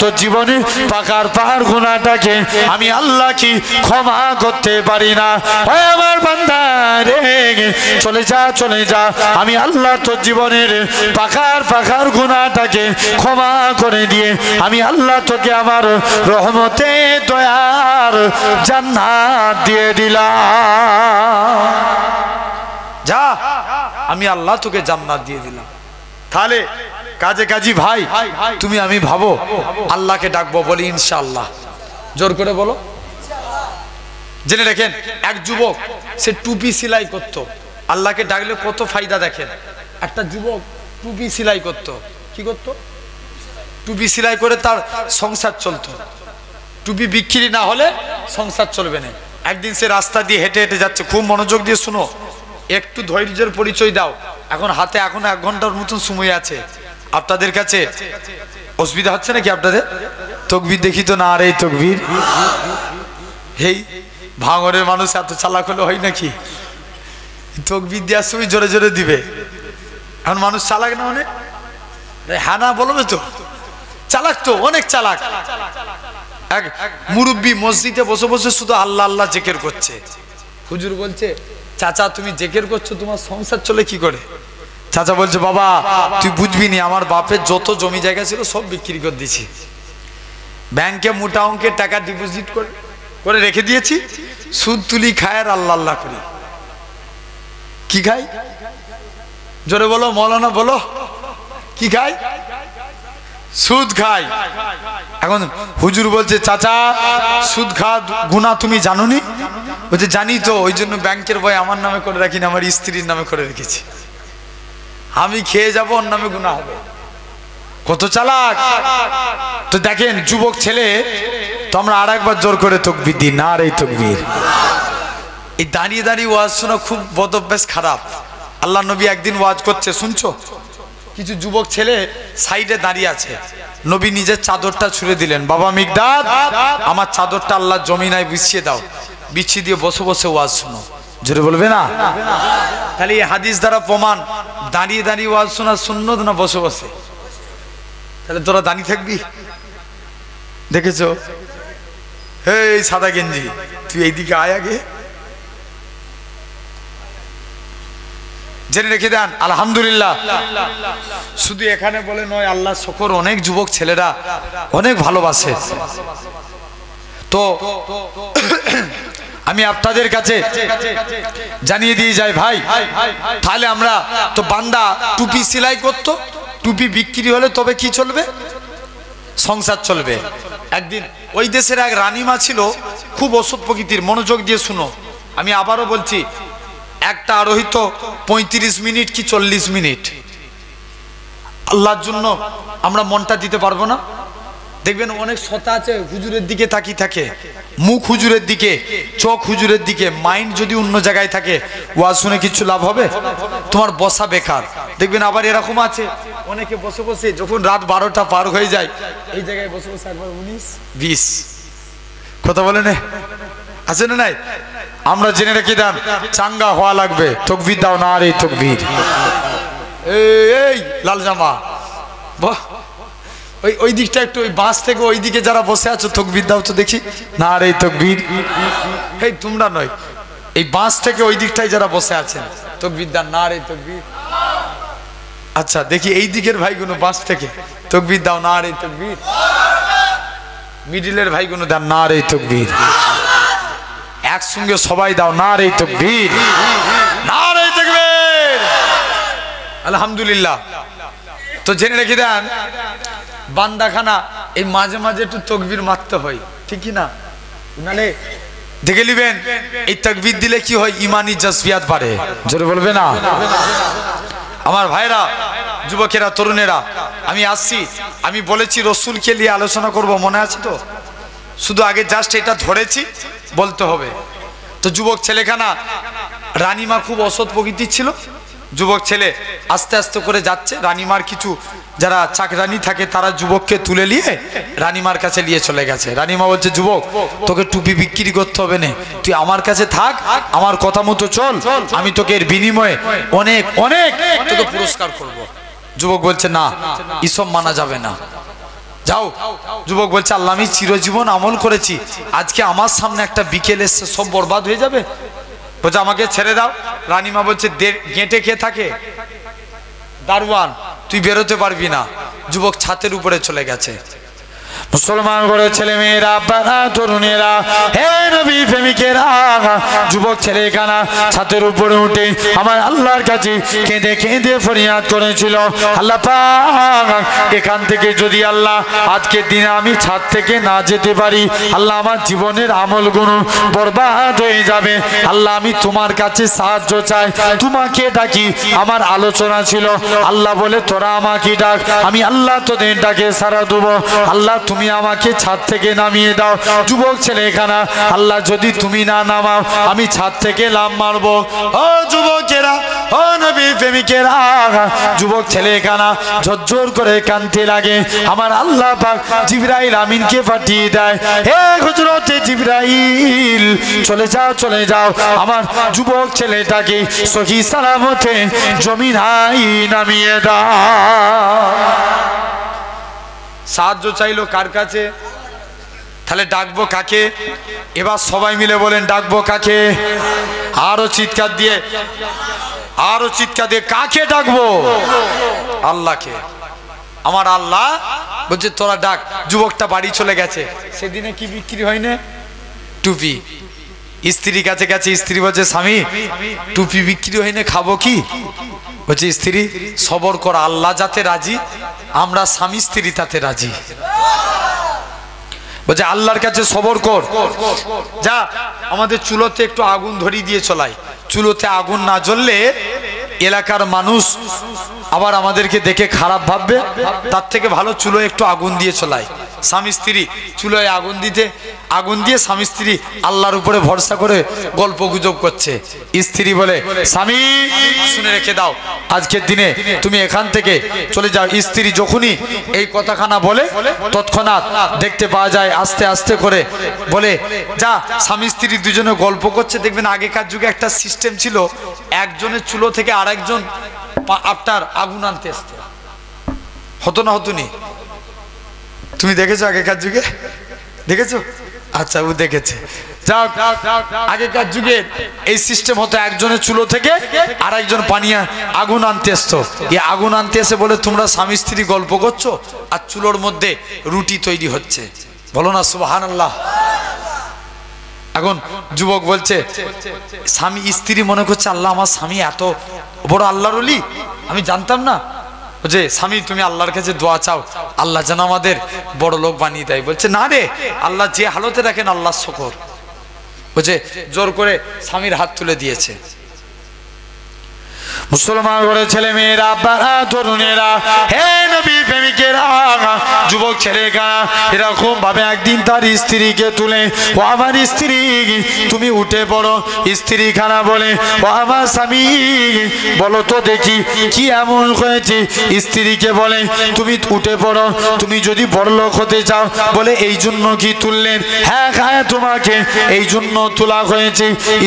তোর জীবনে পাকার পাহাড় গুনাহটাকে আমি আল্লাহ কি ক্ষমা করতে পারি না? ওই আমার বান্দা রে, চলে যা চলে যা, আমি আল্লাহ তোর জীবনের পাকার পাকার গুনাহটাকে ক্ষমা করে দিয়ে আমি আল্লাহ তোকে আমার রহমতে দয়ার জান্নাত দিয়ে দিলাম। যা, আমি আল্লাহ তোকে জান্নাত দিয়ে দিলাম। তাহলে কাজে কাজী ভাই তুমি আমি ভাবো আল্লাহকে ডাকবো, বলি ইনশাআল্লাহ। জোর করে বলো। জেনে রাখেন, এক যুবক সে টুপি সেলাই করতো, আল্লাহকে ডাকলে কত ফায়দা। দেখেন একটা যুবক টুপি সেলাই করতো, কি করতো? টুপি সেলাই করে তার সংসার চলতো, টুপি বিক্রি না হলে সংসার চলবে না। একদিন সে রাস্তা দিয়ে হেঁটে হেঁটে যাচ্ছে, খুব মনোযোগ দিয়ে শুনো, একটু ধৈর্যের পরিচয় দাও। এখন হাতে এখন 1 ঘন্টার মতন সময় আছে, আপনাদের কাছে অসুবিধা হচ্ছে নাকি আপনাদের? তকবীর দেখি তো, না রে তকবীর। এই ভাঙরের মানুষ এত চালাক হলে হয় নাকি? তকবীর দেওয়ার সময় জোরে জোরে দিবে। এখন মানুষ চালাক না অনেক? হ্যাঁ না বলবে তো, চালাক তো, অনেক চালাক। এক মুরব্বী মসজিদে বসে বসে শুধু আল্লাহ আল্লাহ জিকির করছে। হুজুর বলছে, চাচা তুমি জিকির করছো, তোমার সংসার চলে কি করে? চাচা বলছে, বাবা তুই বুঝবি নি, আমার বাপের যত জমি জায়গা ছিল সব বিক্রি করে দিয়েছি, ব্যাংকে মোটা অঙ্কের টাকা ডিপোজিট করে রেখে দিয়েছি, সুদ তুলি খায় আর আল্লাহ আল্লাহ করি। কি খাই? জোরে বলো মৌলানা, বলো কি খাই? সুদ খাই। এখন হুজুর বলছে, চাচা সুদ খা গুনাহ তুমি জানোনি? বলছে, জানি তো, ওই জন্য ব্যাংকের বই আমার নামে করে রাখিনি, আমার স্ত্রীর নামে করে রেখেছি, আমি খেয়ে যাবো, ওর নামে গুনাহ হবে। কত চালাক! তো দেখেন যুবক ছেলে, তো আমরা আর একবার জোর করে তাকবীর দিই, না রে তাকবীর। এই দাঁড়িয়ে দাঁড়িয়ে ওয়াজ শোনা খুব বদ অভ্যাস, খারাপ। আল্লাহ নবী একদিন ওয়াজ করছে, শুনছো? কিছু যুবক ছেলে সাইডে দাঁড়িয়ে আছে, নবী নিজের চাদরটা ছুঁড়ে দিলেন, বাবা মিকদাদ আমার চাদরটা আল্লাহ জমিনায় বিছিয়ে দাও, বিছিয়ে দিয়ে বসে বসে ওয়াজ শোনো। জোরে বলবে না? তাহলে এই হাদিস দ্বারা প্রমাণ, দাঁড়িয়ে দাঁড়িয়ে ওয়াজ শোনা সুন্নত না বসে বসে? তাহলে তোরা দাঁড়িয়ে থাকবি? দেখেছো? এই সাদা গেঞ্জি, তুই এইদিকে আয় আগে। জেনে রেখে দেন, আলহামদুলিল্লাহ শুধু এখানে বলে নয়, আল্লাহ শকর, অনেক যুবক ছেলেরা অনেক ভালোবাসে। তো আমি আপনাদের কাছে জানিয়ে দিয়ে যাই ভাই, তাহলে আমরা তো বান্দা টুপি সেলাই করতো, টুপি বিক্রি হলে তবে কি চলবে? সংসার চলবে। একদিন ওই দেশের এক রানীমা ছিল, খুব অসৎ প্রকৃতির। মনোযোগ দিয়ে শুনো, আমি আবারও বলছি, একটা আরোহিত 35 মিনিট কি 40 মিনিট আল্লাহর জন্য আমরা মনটা দিতে পারবো না? দেখবেন অনেক শতা আছে হুজুরের দিকে তাকিয়ে থাকে, মুখ হুজুরের দিকে, চোখ হুজুরের দিকে, মাইন্ড যদি অন্য জায়গায় থাকে, ওয়াজ শুনে কিছু লাভ হবে? তোমার বসা বেকার। দেখবেন আবার এরকম আছে, অনেকে বসে বসে যখন রাত 12টা পার হয়ে যায়, এই জায়গায় বসে বসে একবার 19 20 কথা বলে না, আছে না নাই? আমরা জেনে রেখে দেন, চাঙ্গা হওয়া লাগবে। তাকবীর দাও, না রে তাকবীর। এই লাল জামা, ওই দিকটা একটু, ওই বাস থেকে ওই দিকে যারা বসে আছো তাকবীর দাও তো দেখি, না রে তাকবীর। এই তোমরা নয়, এই বাস থেকে ওই দিকটায় যারা বসে আছেন তাকবীর দাও, না রে তাকবীর। আচ্ছা দেখি এই দিকের ভাইগুলো বাস থেকে তাকবীর দাও, না রে তাকবীর। মিডিলের ভাইগুলো দেন, না রে তাকবীর। একসঙ্গে সবাই দাও, না রে তাকবীর, না রে তাকবীর। আলহামদুলিল্লাহ। তো জেনে রেখে দেন, বান্দাখানা এই মাঝে মাঝে একটু তাকবীর মারতে হয়, ঠিক কি না? নালে দেখে নিবেন, এই তাকবীর দিলে কি হয়? ইমানি জজবিয়াত বাড়ে। জোরে বলবে না? আমার ভাইরা, যুবকেরা, তরুণেরা, আমি আসছি, আমি বলেছি রসুলকে নিয়ে আলোচনা করব, মনে আছে তো? শুধু আগে জাস্ট এটা ধরেছি, বলতে হবে। তো যুবক ছেলেখানা, রানীমা খুব অসৎ প্রকৃতির ছিল। যুবক ছেলে আস্তে আস্তে করে যাচ্ছে, রানীমার কিছু যারা চাকরানি থাকে তারা যুবককে তুলে নিয়ে রানীমার কাছে নিয়ে চলে গেছে। রানীমা বলছে, যুবক তোকে টুপি বিক্রি করতে হবে না, তুই আমার কাছে থাক, আমার কথা মতো চল, আমি তোকে এর বিনিময়ে অনেক অনেক তোকে পুরস্কার করব। যুবক বলছে, না এসব মানা যাবে না, যাও। যুবক বলছে, আল্লাহ আমি চিরজীবন আমল করেছি, আজকে আমার সামনে একটা বিকেল এসছে, সব বরবাদ হয়ে যাবে। বলছে আমাকে ছেড়ে দাও। রানীমা বলছে, গেঁটে কে থাকে? দারোয়ান, তুই বেরোতে পারবি না। যুবক ছাতের উপরে চলে গেছে, মুসলমান ঘরের ছেলে মেয়েরা, আব্বারা, তরুণেরা, হে নবী প্রেমিকেরা, যুবক ছেলেখানা ছাদের উপরে উঠে আমার আল্লাহর কাছে কেঁদে কেঁদে ফরিয়াদ করেছিল, আল্লাহ পাক এখান থেকে যদি আল্লাহ আজকের দিনে আমি ছাদ থেকে না যেতে পারি, আল্লাহ আমার জীবনের আমলগুলো বরবাদ হয়ে যাবে। আল্লাহ আমি তোমার কাছে সাহায্য চাই, তোমাকে ডাকি। আমার আলোচনা ছিল, আল্লাহ বলে তোরা আমাকে ডাক, আমি আল্লাহ তোদের ডাকে সাড়া দেবো। আল্লাহ তুমি আমাকে ছাদ থেকে নামিয়ে দাও। যুবক ছেলেখানা, আল্লাহ যদি তুমি না নামাও আমি ছাদ থেকে লাফ মারবো। ও যুবকেরা, ও নবী প্রেমিকেরা, যুবক ছেলেখানা ঝরঝর করে কাঁদতে লাগে। আমার আল্লাহ পাক জিবরাইল আমিনকে পাঠিয়ে দেয়, হে হযরতে জিবরাইল চলে যাও, চলে যাও, আমার যুবক ছেলেটাকে সহি সালামতে জমিনায় নামিয়ে দাও। সাহায্য চাইলো কার কাছে? তাহলে ডাকবো কাকে? এবার সবাই মিলে বলেন ডাকবো কাকে? আরো চিৎকার দিয়ে, আরো চিৎকার দিয়ে কাকে ডাকবো? আল্লাহকে। আমার আল্লাহ বলছে তোরা ডাক। যুবকটা বাড়ি চলে গেছে। সেদিনে কি বিক্রি হয় না? টুপি। স্ত্রীর কাছে গেছে, স্ত্রী বলছে স্বামী টুপি বিক্রি হয় না, খাবো কি? বলছে স্ত্রী সবর কর, আল্লাহ যাতে রাজি, আমরা স্বামী স্ত্রী তাতে রাজি। বলছে আল্লাহর কাছে সবর কর, যা আমাদের চুলোতে একটু আগুন ধরিয়ে দিয়ে চলাই। চুলোতে আগুন না জ্বললে এলাকার মানুষ আবার আমাদেরকে দেখে খারাপ ভাববে, তার থেকে ভালো চুলো একটু আগুন দিয়ে চলাই। স্বামী স্ত্রী চুলোয় আগুন দিয়ে স্বামী স্ত্রী আল্লাহর উপরে ভরসা করে গল্প গুজব করছে। স্ত্রী বলে স্বামী শুনে রেখে দাও, আজকের দিনে তুমি এখান থেকে চলে যাও। স্ত্রী যখনই এই কথাখানা বলে তৎক্ষণাৎ দেখতে পাওয়া যায় আস্তে আস্তে করে বলে যা। স্বামী স্ত্রী দুজনে গল্প করছে। দেখবেন আগেকার যুগে একটা সিস্টেম ছিল, একজনের চুলো থেকে আরেকজন আপনার আগুন আনতে আসতে হতো না? হতো নি? তুমি দেখেছো আগেকার যুগে? দেখেছো? আচ্ছা, ও দেখেছে। যাও, আগেকার যুগে এই সিস্টেম হতো, একজনের চুলো থেকে আর একজন পানিয়া আগুন আনতে আসতো। এই আগুন আনতে এসে বলে তোমরা স্বামী স্ত্রী গল্প করছো আর চুলোর মধ্যে রুটি তৈরি হচ্ছে। বলো না সুবহানাল্লাহ। এখন যুবক বলছে, স্বামী স্ত্রী মনে করছে আল্লাহ আমার স্বামী এত বড় আল্লাহর ওলি, আমি জানতাম না। বলছে স্বামী তুমি আল্লাহর কাছে দোয়া চাও, আল্লাহ যেন আমাদের বড় লোক বানিয়ে দেয়। বলছে না রে, আল্লাহ যে হালতে রাখেন আল্লাহ শুকর। বলছে জোর করে স্বামীর হাত তুলে দিয়েছে। মুসলমান ঘরে ছেলে মেয়েরা, আব্বারা, তরুণেরা, হে নবী প্রেমিকেরা, যুবক ছেলেরা এরকম ভাবে একদিন তার স্ত্রীকে তুলে, ও আমার স্ত্রী তুমি উঠে পড়ো। স্ত্রী খানা বলে, ও আমার স্বামী বলো তো দেখি কি এমন হয়েছে? স্ত্রীকে বলে তুমি উঠে পড়ো, তুমি যদি বড়লোক হতে চাও। বলে এই জন্য কি তুললেন? হ্যাঁ হ্যাঁ তোমাকে এই জন্য তোলা হয়েছে।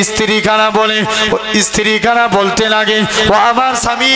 স্ত্রী খানা বলে, স্ত্রী খানা বলতে লাগে, ও আমার স্বামী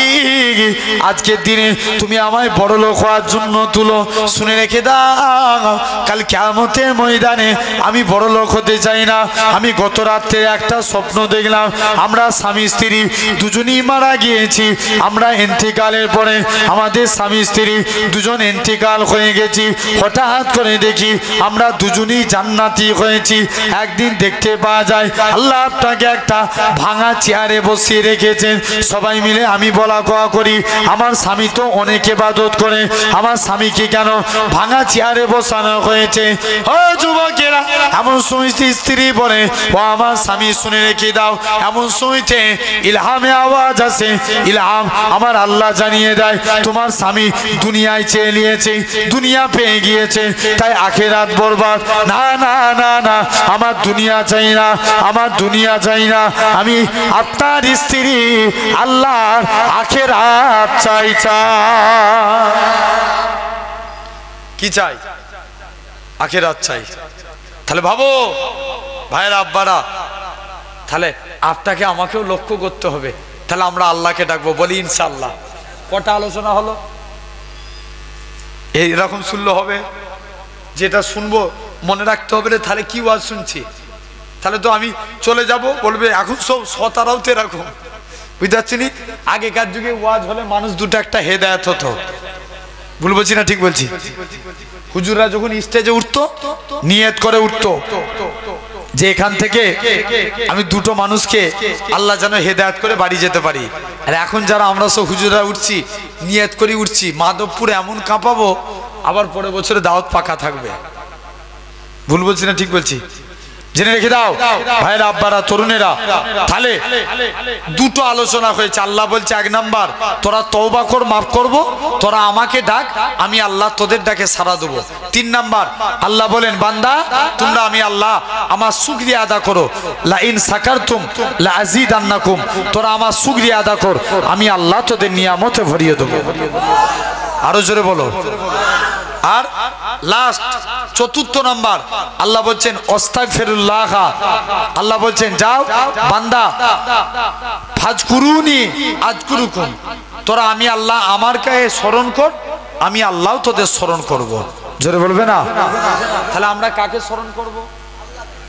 আজকের দিনে তুমি আমায় বড় লোক হওয়ার জন্য তুলো। শুনে রেখে দাও, কাল কিয়ামতের ময়দানে আমি বড় লোক হতে চাই না। আমি গত রাত্রে একটা স্বপ্ন দেখলাম, আমরা স্বামী স্ত্রী দুজনই মারা গিয়েছি। আমরা ইন্তেকালের পরে আমাদের স্বামী স্ত্রী দুজন ইন্তেকাল হয়ে গেছি। হঠাৎ করে দেখি আমরা দুজনই জান্নাতি হয়েছি। একদিন দেখতে পাওয়া যায় আল্লাহ আপনাকে একটা ভাঙা চেয়ারে বসিয়ে রেখেছেন। সবাই মিলে আমি বলা কোয়া করি, আমার স্বামী তো অনেক ইবাদত করে, আমার স্বামীকে কেন ভাঙা চেয়ারে বসানো হয়েছে? ও যুবকেরা, এমন শুনতে স্ত্রী বলে, ও আমার স্বামী শুনে রেখে দাও। এমন শুনতে ইলহামে আওয়াজ আসে, ইলহাম আমার আল্লাহ জানিয়ে দেয় তোমার স্বামী দুনিয়ায় চেয়ে নিয়েছে, দুনিয়া পেয়ে গিয়েছে, তাই আখিরাত বরবাদ। না না না না, আমার দুনিয়া চাই না, আমার দুনিয়া চাই না, আমি আপনার স্ত্রী আল্লাহর আখিরাত চাই। কি চাই? আখিরাত চাই। তাহলে ভাবো ভাইরা, আব্বারা, তাহলে আপনাকে আমাকেও লক্ষ্য করতে হবে। তাহলে আমরা আল্লাহকে ডাকবো, বলি ইনশাআল্লাহ। কটা আলোচনা হলো? এইরকম শুনলে হবে? যেটা শুনবো মনে রাখতে হবে রে, তাহলে কি ওয়াজ শুনছি? তাহলে তো আমি চলে যাব, বলবে এখন সব সতারাও তো এরকম, বুঝতে পারছি নি? আগেকার যুগে ওয়াজ হলে মানুষ দুটো একটা হেদায়েত হতো। ভুল বলছি না ঠিক বলছি? হুজুররা যখন স্টেজে উঠতো নিয়ত করে উঠতো যে এখান থেকে আমি দুটো মানুষকে আল্লাহ যেন হেদায়েত করে বাড়ি যেতে পারি। আর এখন যারা আমরা সব হুজুররা উঠছি নিয়ত করে উঠছি মাধবপুরে এমন কাঁপাবো, আবার পরের বছরে দাওয়াত পাকা থাকবে। ভুল বলছি না ঠিক বলছি? জেনে রেখে দাও ভাইরা, আব্বারা, তরুণেরা। তাহলে দুটো আলোচনা হয়েছে। আল্লাহ বলছে এক নাম্বার, তোরা তওবা কর, মাফ করব, তোরা আমাকে ডাক, আমি আল্লাহ তোদের ডাকে সাড়া দেবো। 3 নাম্বার আল্লাহ বলেন, বান্দা তোমরা আমি আল্লাহ আমার শুকরিয়া আদা করো, লা ইন সাকারতুম লা আযীদান্নাকুম, তোরা আমার শুকরিয়া আদা কর, আমি আল্লাহ তোদের নিয়ামতে ভরিয়ে দেবো। আরো জোরে বলো। আর লাস্ট 4th নাম্বার আল্লাহ বলছেন আস্তাগফিরুল্লাহ। আল্লাহ বলছেন যাও বান্দা ফাজকুরুনি আযকুরুকুম, তোরা আমি আল্লাহ আমার কাছে স্মরণ কর, আমি আল্লাহ তোদের স্মরণ করব। জোরে বলবে না? তাহলে আমরা কাকে স্মরণ করব?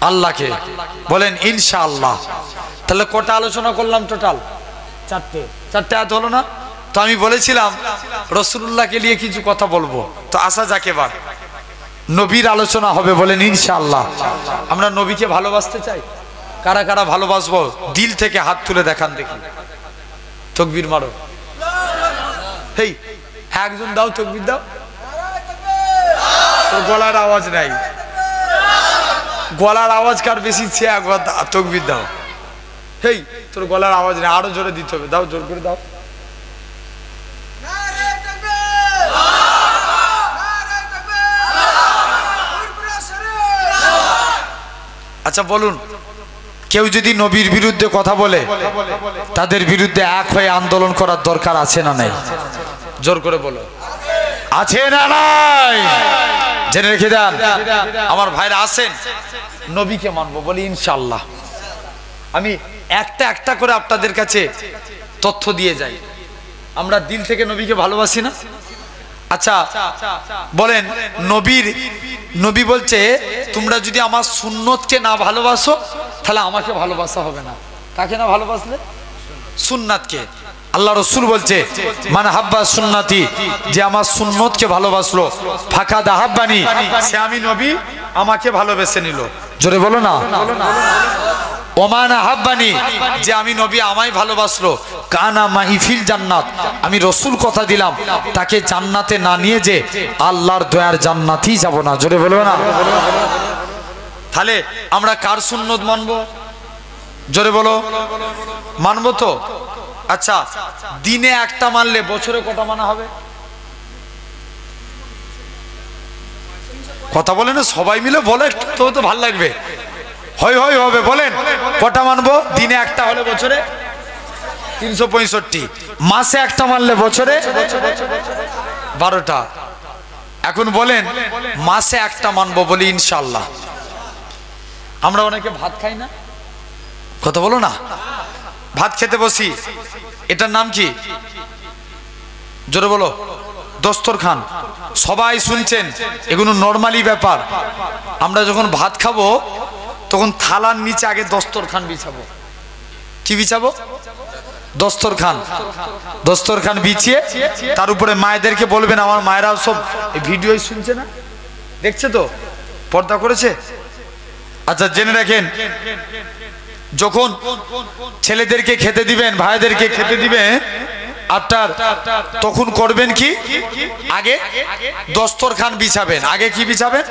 আল্লাহকে। বলেন ইনশাআল্লাহ। তাহলে কটা আলোচনা করলাম টোটাল? 4টে আয়াত হলো না? তো আমি বলেছিলাম রাসূলুল্লাহকে নিয়ে কিছু কথা বলবো, তো আসা যাক এবার নবীর আলোচনা হবে। বলেন ইনশাআল্লাহ। আমরা নবীকে ভালোবাসতে চাই। কারা কারা ভালোবাসবো দিল থেকে হাত তুলে দেখান দেখি। তাকবীর মারো। হেই একজন দাও, তাকবীর দাও। তো গলার আওয়াজ নাই, গলার আওয়াজ কার বেশি ছে একবার তাকবীর দাও। হেই তোর গলার আওয়াজ নেই, আরো জোরে দিতে হবে। দাও, জোর করে দাও। আচ্ছা বলুন, কেউ যদি নবীর বিরুদ্ধে কথা বলে তাদের বিরুদ্ধে এক হয়ে আন্দোলন করার দরকার আছে না নাই? জোর করে বলো, আছে না নাই? জেনে রেখে দেন আমার ভাইরা। আসেন নবীকে মানবো, বলি ইনশাআল্লাহ। আমি একটা করে আপনাদের কাছে তথ্য দিয়ে যাই। আমরা দিল থেকে নবীকে ভালোবাসি না? আচ্ছা বলেন, নবী বলছে তোমরা যদি আমার সুন্নতকে না ভালোবাসো তাহলে আমাকে ভালোবাসা হবে না। কাকে না ভালোবাসলে? সুন্নাতকে। আল্লাহ রাসূল বলছে মান হাব্বা সুন্নতি, যে আমার সুন্নতকে ভালোবাসলো, ফাকাদ আহাব্বানি, সে আমি নবী আমাকে ভালোবেসে নিল। জোরে বলো না। ওমান আহাব্বানি, যে আমি নবী আমায় ভালোবাসলো, কানা মাইফিল জান্নাত, আমি রাসূল কথা দিলাম তাকে জান্নাতে না নিয়ে যে আল্লাহর দয়ার জান্নাতেই যাব না। জোরে বলবে না? তাহলে আমরা কার সুন্নত মানবো? জোরে বলো। মানবো তো? আচ্ছা দিনে একটা মানলে বছরে কটা মানা হবে? কথা বলে না সবাই মিলে বলে, তো ভালো লাগবে। হয় হবে। বলেন কটা মানবো? দিনে একটা হলে বছরে 365, মাসে একটা মানলে বছরে 12টা। এখন বলেন মাসে একটা মানবো, বলি ইনশাআল্লাহ। আমরা অনেকে ভাত খাই না, কথা বলো না। ভাত খেতে বসি, এটার নাম কি? জোরে বলো। দস্তরখান। সবাই শুনছেন, এগুলো নরমালি ব্যাপার। আমরা যখন ভাত খাবো তখন থালার নিচে আগে দস্তরখান বিছাবো। কি বিছাবো? দস্তরখান বিছিয়ে তার উপরে মায়েদেরকে বলবেন, আমার মায়েরাও সব ভিডিও শুনছে না, দেখছে তো, পর্দা করেছে। আচ্ছা জেনে রাখেন, যখন ছেলেদেরকে খেতে দিবেন, ভাইদেরকে খেতে দিবেন আপনার, তখন করবেন কি? আগে দস্তরখান বিছাবেন। আগে কি বিছাবেন?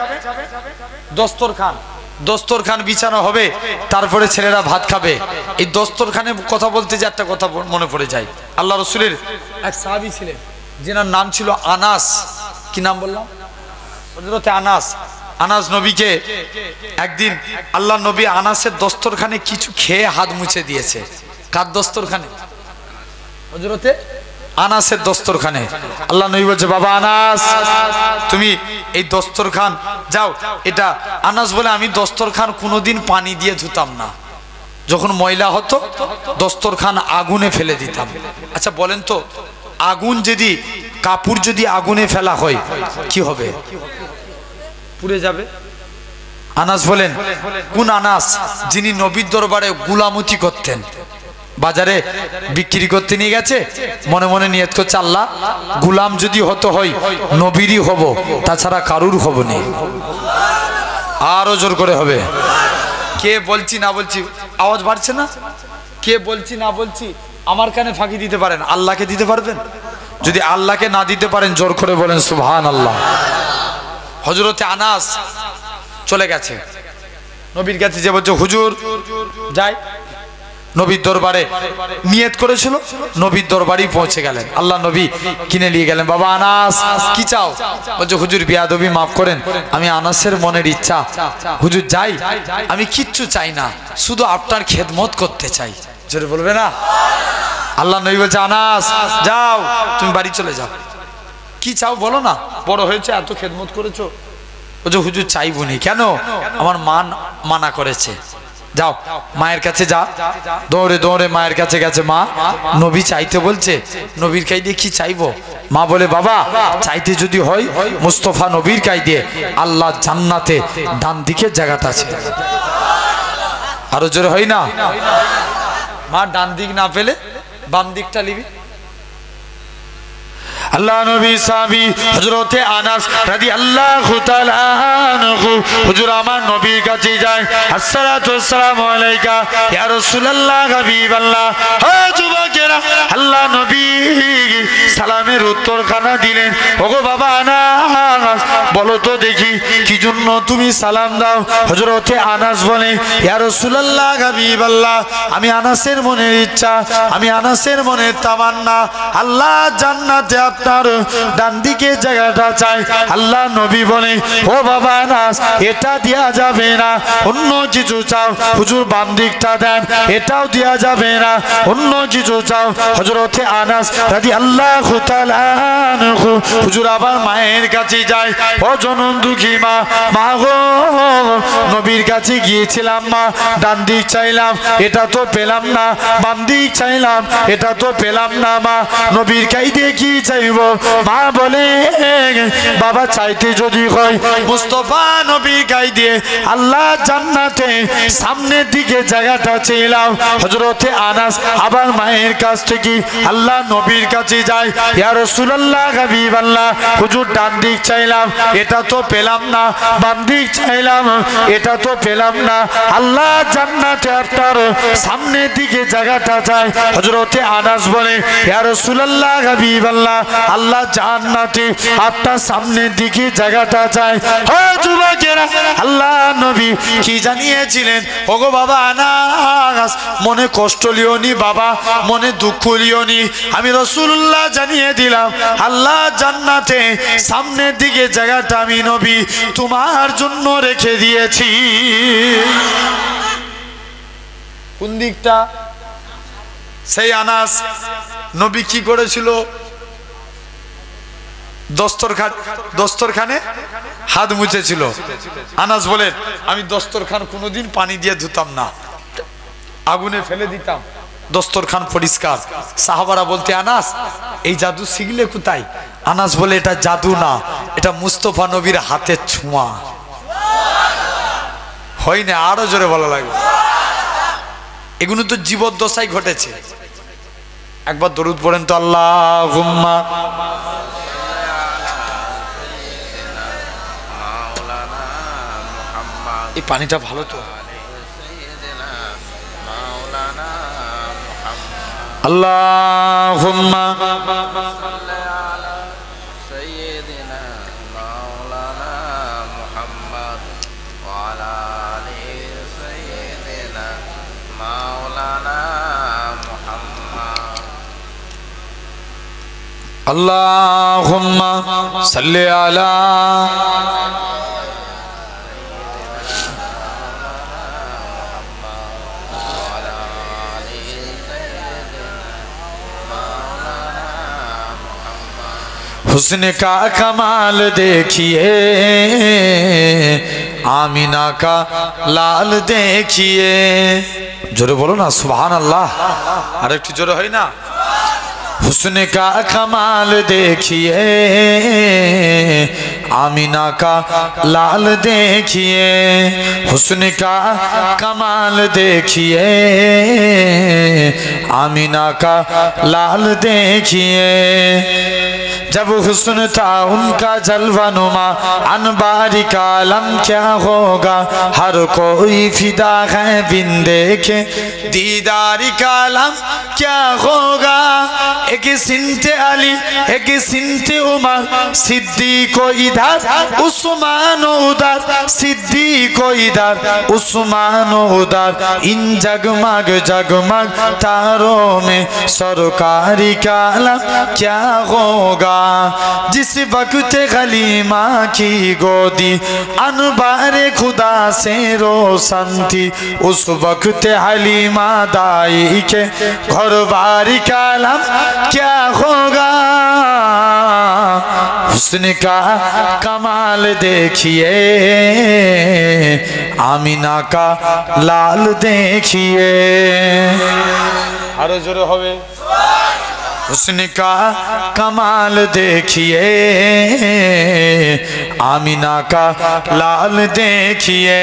দস্তরখান বিছানো হবে, তারপরে ছেলেরা ভাত খাবে। এই দস্তরখানে কথা বলতে যে একটা কথা মনে পড়ে যায়। আল্লাহ রাসূলের এক সাহাবী ছিলেন, যেনার নাম ছিল আনাস। কি নাম বললাম? হযরত আনাস নবীকে একদিন আল্লাহ নবী আনাসের দস্তরখানে কিছু খেয়ে হাত মুছে দিয়েছে। কার দস্তরখানে? হযরতে আনাসের দস্তরখানে। আল্লাহ নবী বলছে, বাবা আনাস তুমি এই দস্তরখান যাও। এটা আনাস বলে, আমি দস্তরখান কোনোদিন পানি দিয়ে ধুতাম না, যখন ময়লা হতো দস্তরখান আগুনে ফেলে দিতাম। আচ্ছা বলেন তো, আগুন যদি, কাপড় যদি আগুনে ফেলা হয় কি হবে? পুড়ে যাবে। আনাস বলেন, কোন আনাস? যিনি নবীর দরবারে গোলামতি করতেন। বাজারে বিক্রি করতে নিয়ে গেছে, মনে মনে নিয়ত করছে আল্লাহ গোলাম যদি হতে হয় নবীরই হব, তাছাড়া কারুর হব না। আরো জোর করে হবে। কে বলছি না বলছি আওয়াজ বাড়ছে না? কে বলছি না বলছি আমার কানে ফাঁকি দিতে পারেন, আল্লাহকে দিতে পারবেন? যদি আল্লাহকে না দিতে পারেন জোর করে বলেন সুবহানাল্লাহ। হযরতে আনাস চলে গেছে নবীর কাছে, যে বলছে হুজুর যাই, নবীর দরবারে নিয়ত করেছিল, নবীর দরবারেই পৌঁছে গেলেন। আল্লাহ নবী কিনে নিয়ে গেলেন। বাবা আনাস কি চাও? বলছে হুজুর বিয়াদবি মাফ করেন, আমি আনাসের মনের ইচ্ছা হুজুর যাই, আমি কিচ্ছু চাই না, শুধু আপনার খেদমত করতে চাই। জোরে বলবে না? আল্লাহ নবী বলছে আনাস যাও, তুমি বাড়ি চলে যাও। কি চাও বলো না, বড় হয়েছে এত খেদমত করেছো। বলছে হুজুর চাইবনি। কেন? আমার মা মানা করেছে। যাও মায়ের কাছে যা। দৌড়ে দৌড়ে মায়ের কাছে গেছে। মা নবী চাইতে বলছে, নবীর কাই দিয়ে কি চাইবো? মা বলে বাবা চাইতে যদি হয় মুস্তফা নবীর কাই দিয়ে আল্লাহ জান্নাতে ডান দিকের জায়গাটা আছে। আরো জোরে হয় না? মা ডান দিক না পেলে বাম দিকটা নিবি। আল্লাহ নবী সাহাবী হযরতে আনাস রাদিয়াল্লাহু তাআলা আনহু হুজুর আমার নবীর কাছে যায়। আসসালাতু ওয়াসসালামু আলাইকা ইয়া রাসূলুল্লাহ হাবিবাল্লাহ। হে যুবকেরা, আল্লাহ নবী সালামের উত্তরখানা দিলেন। ওগো বাবা আনাস বলো তো দেখি কি জন্য তুমি সালাম দাও? হযরতে আনাস বলে ইয়া রাসূলুল্লাহ হাবিবাল্লাহ, আমি আনাসের মনের ইচ্ছা, আমি আনাসের মনের তামান্না আল্লাহ জান্নাতে আপনার ডান দিকে জায়গাটা চাই। আল্লাহ নবী বলে ও বাবা আনাস এটা দেয়া যাবে না, অন্য কিছু চাও। হুজুর বাম দিকটা দেন, এটাও দেয়া যাবে না, অন্য কিছু চাও। হযরতে আনাস রাদিয়াল্লাহু তাআলা আনহু হুজুর আবার মায়ের কাছে যায়। ও জনম দুঃখী মা, মা গো নবীর কাছে গিয়েছিলাম মা, ডান দিক চাইলাম এটা তো পেলাম না, বাম দিক চাইলাম এটা তো পেলাম না মা, নবীর কাই দিয়ে কি চাইব? মা বলে বাবা চাইতে যদি হয় মুস্তফা নবীর গায়ে দিয়ে আল্লাহ জান্নাতে সামনের দিকে জায়গাটা চাইলাম। হযরতে আনাস আবার মায়ের কাছ থেকে আল্লাহ নবীর কাছে যায়। ইয়া রাসূলুল্লাহ হাবিবাল্লাহ, হুজুর ডান দিক চাইলাম এটা তো পেলাম না, বাম দিক চাইলাম এটা তো পেলাম না, আল্লাহ জান্নাতে আপনার সামনের দিকে জায়গাটা চাই। হযরতে আনাস বলে ইয়া রাসূলুল্লাহ হাবিবাল্লাহ, আল্লাহ জান্নাতে আপনার সামনের দিকে জায়গাটা চাই। ও যুবকেরা, আল্লাহ নবী কি জানিয়েছিলেন? ওগো বাবা আনাস মনে কষ্ট লিওনি বাবা, মনে দুঃখ লিওনি, আমি রাসূলুল্লাহ জানিয়ে দিলাম আল্লাহ জান্নাতে সামনের দিকে জায়গাটা আমি নবী তোমার জন্য রেখে দিয়েছি। কোন দিকটা? সেই আনাস নবী কি করেছিল? দস্তরখানে হাত মুছেছিল। আনাস বলেন আমি দস্তরখান কোনোদিন পানি দিয়ে ধুতাম না, আগুনে ফেলে দিতাম, দস্তরখান পরিষ্কার। সাহাবারা বলতে আনাস এই জাদু শিখলে কোথায়? আনাস বলে এটা জাদু না, এটা মুস্তফা নবীর হাতের ছোঁয়া। হয় না? আরো জোরে বলা লাগবে। এগুলো তো জীবদ্দশায় ঘটেছে। একবার দরুদ পড়েন তো, আল্লাহুম্মা এই পানিটা ভালো তো। আল্লাহুম্মা আল্লাহুম্মা সাল্লি আলা हुस्न का कमाल देखिए, आमिना का लाल देखिए। जोरे बोलो ना सुभान अल्लाह। अरे एक जोरे है ना। हुस्न का कमाल देखिए, आमिना का लाल देखिए, हुस्न का कमाल देखिए, आमिना का लाल देखिए। जब हुस्न था उनका जलवा नुमा, अनबारी का आलम क्या होगा, हर कोई फिदा है बिन देखे, दीदारी का आलम क्या होगा। एक सिंते अली एक सिंते उमर, सिद्दीक को इधर उस्मान उधर, सिद्दीक को इधर उस्मान उधर, इन जगमग जगमग तारों में सरकारी का आलम क्या होगा। जिस वक्त खलीमा की गोदी अनबारे खुदा से रोशन थी, उस वक्त हलीमा दाई के घरबारी का आलम क्या होगा। हुस्न का कमाल देखिए, आमिना का लाल देखिए। आरो जोरे होवे। हुस्न का कमाल देखिए, आमिना का लाल देखिए।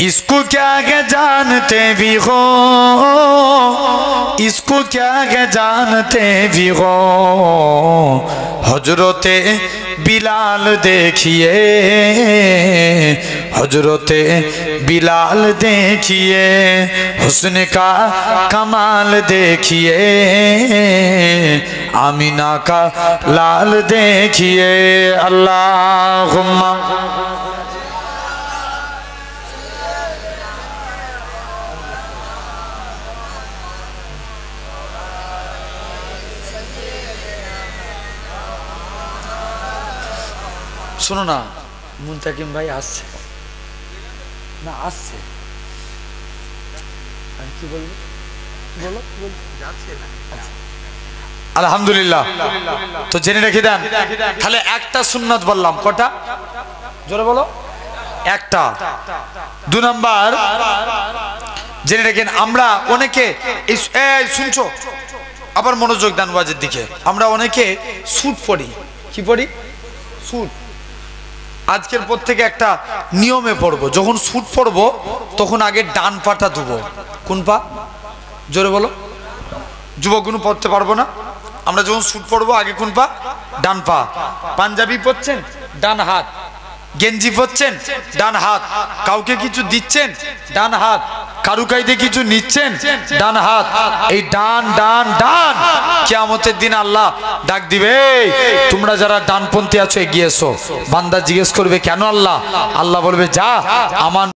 इसको क्या क्या जानते भी हो, इसको क्या क्या जानते भी हो, हजरते बिलाल देखिए, हजरते बिलाल देखिए। हुस्न का कमाल देखिए, आमिना का लाल देखिए। अल्लाहुम्मा सुनो ना, मुंताकिम भाई आसছে না, আসছে আর কি বলবো, বলো যাচ্ছে না। আলহামদুলিল্লাহ। তো জেনে রেখে দেন, তাহলে একটা সুন্নাত বললাম, কটা জোরে বলো, একটা। দুই নাম্বার জেনে রেখেন, আমরা অনেকে এই শুনছো, আবার মনোযোগ দেন ওয়াজের দিকে। আমরা অনেকে স্যুট পরি, কি পরি, স্যুট। আজকের পর থেকে একটা নিয়মে পড়বো, যখন স্যুট পরবো তখন আগে ডান পাটা ধুবো। কোন পা জোরে বলো, যুবকগুলো পড়তে পারবো না। আমরা যখন স্যুট পরবো আগে কোন পা, ডান পা। পাঞ্জাবি পরছেন ডান হাত, গেঞ্জি পরছেন ডান হাত, কাউকে কিছু দিচ্ছেন ডান হাত, কারু কাইদে কিছু নিচ্ছেন ডান হাত। এই ডান ডান ডান, কিয়ামতের দিন আল্লাহ ডাক দিবে, তোমরা যারা ডানপন্থী আছো এগিয়ে এসো। বান্দা জিজ্ঞেস করবে কেন আল্লাহ, আল্লাহ বলবে যা আমার